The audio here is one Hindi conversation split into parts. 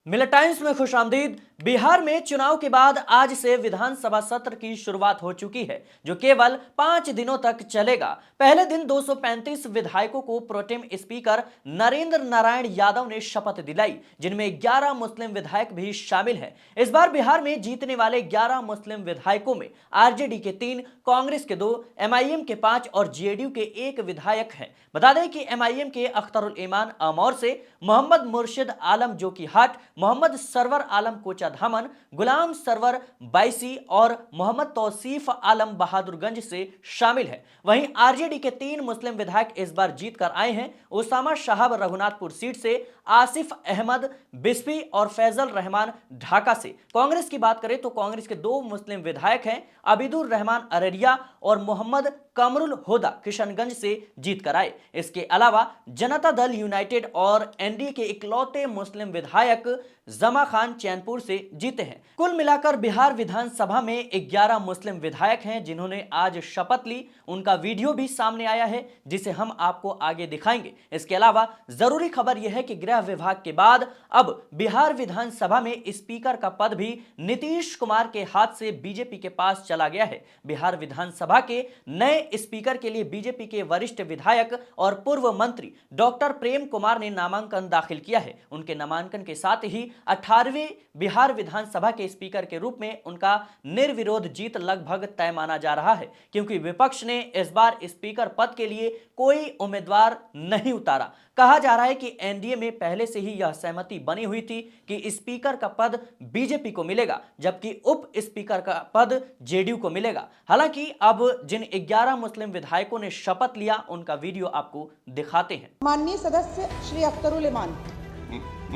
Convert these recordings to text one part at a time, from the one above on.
मिलिटाइंस में खुशामदीद। बिहार में चुनाव के बाद आज से विधानसभा सत्र की शुरुआत हो चुकी है, जो केवल 5 दिनों तक चलेगा। पहले दिन 235 विधायकों को प्रोटेम स्पीकर नरेंद्र नारायण यादव ने शपथ दिलाई, जिनमें 11 मुस्लिम विधायक भी शामिल हैं। इस बार बिहार में जीतने वाले 11 मुस्लिम विधायकों में आरजेडी के 3, कांग्रेस के 2, एमआईएम के 5 और जेडीयू के 1 विधायक हैं। बता दें कि एमआईएम के अख्तरुल ईमान अमौर से, मोहम्मद मुर्शिद आलम जोकीहाट, मोहम्मद सरवर आलम कोचाधामन, गुलाम सरवर बैसी और मोहम्मद तौसीफ आलम बहादुरगंज से शामिल है। वहीं आरजेडी के 3 मुस्लिम विधायक इस बार जीत कर आए हैं। उसामा शाहब रघुनाथपुर सीट से, आसिफ अहमद बिस्फी और फैजल रहमान ढाका से। कांग्रेस की बात करें तो कांग्रेस के 2 मुस्लिम विधायक हैं, अबीदुर रहमान अररिया और मोहम्मद कमरुल होदा किशनगंज से जीत कर आए। इसके अलावा जनता दल यूनाइटेड और एनडीए के इकलौते मुस्लिम विधायक जमा खान चैनपुर से जीते हैं। कुल मिलाकर बिहार विधानसभा में 11 मुस्लिम विधायक हैं जिन्होंने आज शपथ ली। उनका वीडियो भी सामने आया है, जिसे हम आपको आगे दिखाएंगे। इसके अलावा जरूरी खबर यह है कि गृह विभाग के बाद अब बिहार विधानसभा में स्पीकर का पद भी नीतीश कुमार के हाथ से बीजेपी के पास चला गया है। बिहार विधानसभा के नए स्पीकर के लिए बीजेपी के वरिष्ठ विधायक और पूर्व मंत्री डॉक्टर प्रेम कुमार ने नामांकन दाखिल किया है। उनके नामांकन के साथ ही 18वीं बिहार विधानसभा के स्पीकर के रूप में उनका निर्विरोध जीत लगभग तय माना जा रहा है, क्योंकि विपक्ष ने इस बार स्पीकर पद के लिए कोई उम्मीदवार नहीं उतारा। कहा जा रहा है कि एनडीए में पहले से ही यह सहमति बनी हुई थी कि स्पीकर का पद बीजेपी को मिलेगा, जबकि उप स्पीकर का पद जेडीयू को मिलेगा। हालांकि अब जिन 11 मुस्लिम विधायकों ने शपथ लिया, उनका वीडियो आपको दिखाते हैं। माननीय सदस्य श्री अख्तरुल ईमान।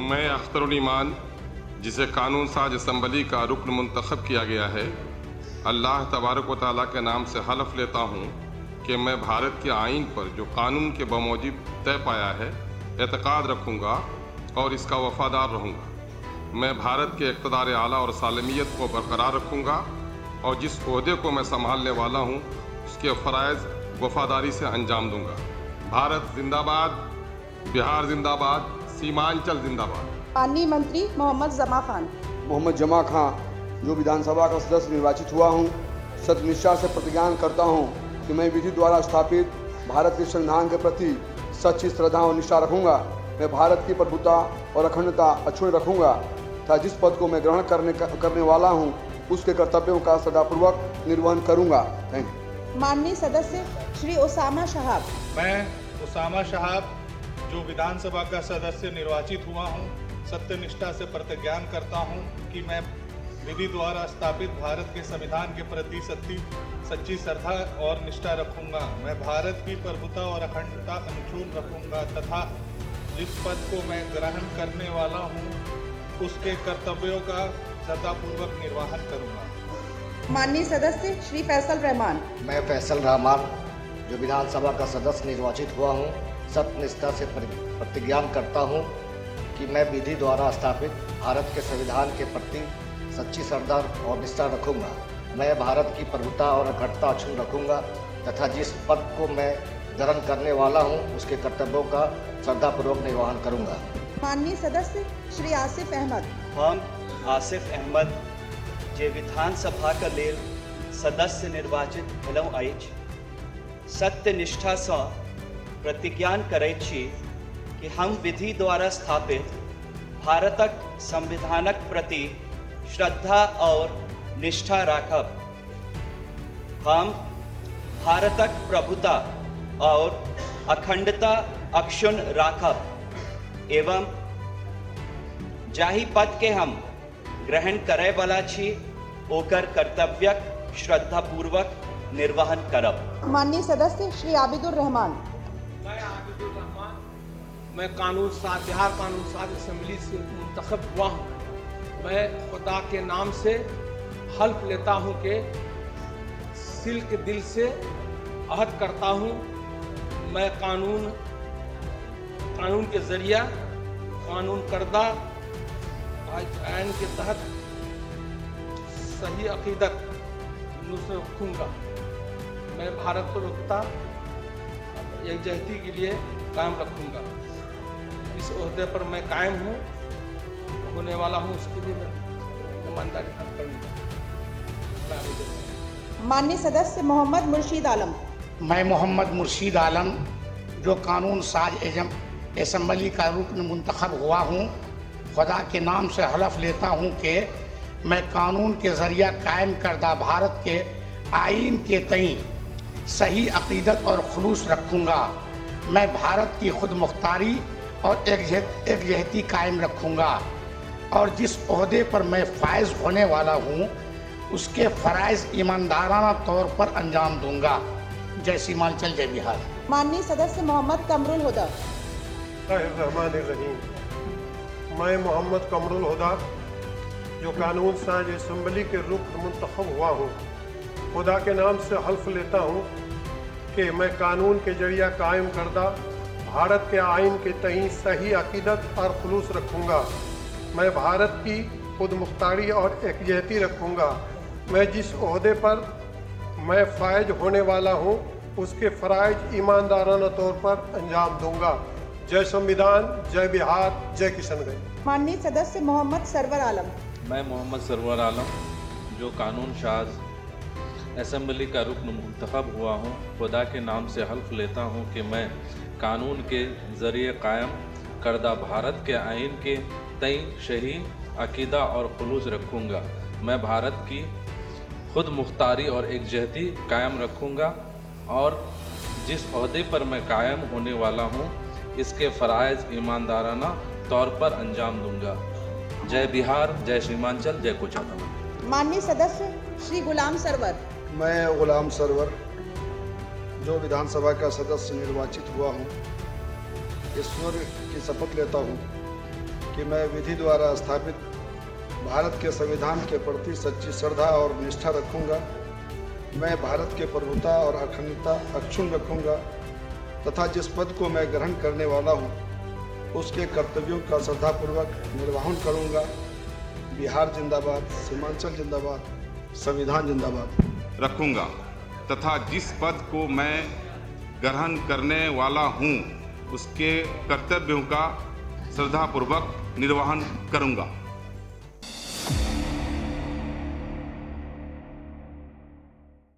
मैं अख्तरुल ईमान, जिसे कानून साज असम्बली का रुकन मुंतखब किया गया है, अल्लाह तबारक व तआला के नाम से हलफ लेता हूँ कि मैं भारत के आइन पर जो कानून के बमौजिब तय पाया है एतकाद रखूँगा और इसका वफादार रहूँगा। मैं भारत के इक़्तिदार आला और सालमियत को बरकरार रखूँगा और जिस ओहदे को मैं संभालने वाला हूँ उसके फ़राइज़ वफादारी से अंजाम दूँगा। भारत जिंदाबाद, बिहार जिंदाबाद, सीमांचल जिंदाबाद। माननीय मंत्री मोहम्मद जमा खान। मोहम्मद जमा खान, जो विधानसभा का सदस्य निर्वाचित हुआ हूँ, सत्यनिष्ठा से प्रतिज्ञान करता हूँ कि मैं विधि द्वारा स्थापित भारत के संविधान के प्रति सच्ची श्रद्धा और निष्ठा रखूँगा। मैं भारत की प्रभुता और अखंडता अक्षुण्ण रखूँगा तथा जिस पद को मैं ग्रहण करने वाला हूँ उसके कर्तव्यों का सदापूर्वक निर्वहन करूँगा। Thank you. माननीय सदस्य श्री उसामा शाहब। मैं उसामा शाहब, जो विधानसभा का सदस्य निर्वाचित हुआ हूँ, सत्यनिष्ठा से प्रतिज्ञान करता हूँ कि मैं विधि द्वारा स्थापित भारत के संविधान के प्रति सच्ची श्रद्धा और निष्ठा रखूंगा। मैं भारत की प्रभुता और अखंडता अक्षुण्ण रखूंगा तथा जिस पद को मैं ग्रहण करने वाला हूँ उसके कर्तव्यों का सदापूर्वक निर्वहन करूंगा। माननीय सदस्य श्री फैसल रहमान। मैं फैसल रहमान, जो विधानसभा का सदस्य निर्वाचित हुआ हूँ, सत्यनिष्ठा से प्रतिज्ञान करता हूँ कि मैं विधि द्वारा स्थापित भारत के संविधान के प्रति सच्ची श्रद्धा और निष्ठा रखूंगा। मैं भारत की प्रभुता और अखंडता अक्षुण्ण रखूंगा तथा जिस पद को मैं ग्रहण करने वाला हूं उसके कर्तव्यों का श्रद्धापूर्वक निर्वहन करूंगा। माननीय सदस्य श्री आसिफ अहमद। हम आसिफ अहमद, जे विधानसभा का लेल सदस्य निर्वाचित भेलहुँ अछि, सत्यनिष्ठा से प्रतिज्ञान करैत छी कि हम विधि द्वारा स्थापित भारतक संविधानक प्रति श्रद्धा और निष्ठा राखब। हम भारतक प्रभुता और अखंडता अक्षुण्ण राखब एवं जाहि पद के हम ग्रहण करे वाला छी ओकर कर्तव्यक श्रद्धापूर्वक निर्वहन करब। माननीय सदस्य श्री आबिदुर रहमान। मैं आबिदुर रहमान, मैं बिहार कानून साज असम्बली से मुंतखब हुआ हूँ। मैं खुदा के नाम से हल्फ लेता हूँ कि सिल के दिल से अहद करता हूँ मैं कानून के जरिया कानून करदा आइन के तहत सही अकीदत रखूँगा। मैं भारत को रखता यकजहती के लिए कायम रखूँगा। इस ओहदे पर मैं कायम हूँ होने वाला हूँ उसके लिए मैं ईमानदारी से करूँगा। मैं आवेदन करता हूँ। माननीय सदस्य मोहम्मद मुर्शीद आलम। मैं मोहम्मद मुर्शीद आलम जो कानून साज असम्बली का रुकन मुंतखब हुआ हूँ, खुदा के नाम से हलफ लेता हूँ कि मैं कानून के ज़रिया कायम करदा भारत के आइन के तई सही अक़ीदत और खुलूस रखूँगा। मैं भारत की खुद मुख्तारी और एकजहती कायम रखूँगा और जिस ओहदे पर मैं फायज होने वाला हूँ उसके फ़राइज़ ईमानदाराना तौर पर अंजाम दूँगा। जय सीमांचल, जय बिहार। माननीय सदस्य मोहम्मद कमरुल हुदा। रहमान। मैं मोहम्मद कमरुल हुदा जो कानून साज असम्बली के रुकन मुंतखब हुआ हूँ, खुदा के नाम से हल्फ लेता हूँ कि मैं कानून के जरिया कायम करदा भारत के आइन के तई सही अक़ीदत और खुलूस रखूँगा। मैं भारत की खुद मुख्तारी और एकजहती रखूँगा। मैं जिस ओहदे पर मैं फायज होने वाला हूँ उसके फ़राइज़ ईमानदाराना तौर पर अंजाम दूंगा। जय संविधान, जय बिहार, जय किशनगंज। माननीय सदस्य मोहम्मद सरवर आलम। मैं मोहम्मद सरवर आलम जो कानून साज असम्बली का रुकन मुंतखब हुआ हूँ, खुदा के नाम से हल्फ लेता हूँ कि मैं कानून के ज़रिए कायम करदा भारत के आइन के तई सही अक़ीदा और खुलूस रखूँगा। मैं भारत की खुद मुख्तारी और एकजहती कायम रखूँगा और जिस ओहदे पर मैं कायम होने वाला हूँ इसके फ़राइज़ ईमानदाराना तौर पर अंजाम दूँगा। जय बिहार, जय सीमांचल, जय कोचातम। माननीय सदस्य श्री गुलाम सरवर। मैं गुलाम सरवर जो विधानसभा का सदस्य निर्वाचित हुआ हूँ, ईश्वर की शपथ लेता हूँ कि मैं विधि द्वारा स्थापित भारत के संविधान के प्रति सच्ची श्रद्धा और निष्ठा रखूँगा। मैं भारत के प्रभुता और अखंडता अक्षुण्ण रखूँगा तथा जिस पद को मैं ग्रहण करने वाला हूँ उसके कर्तव्यों का श्रद्धापूर्वक निर्वहन करूँगा। बिहार जिंदाबाद, सीमांचल जिंदाबाद, संविधान जिंदाबाद। रखूँगा तथा जिस पद को मैं ग्रहण करने वाला हूँ उसके कर्तव्यों का श्रद्धापूर्वक निर्वहन करूँगा।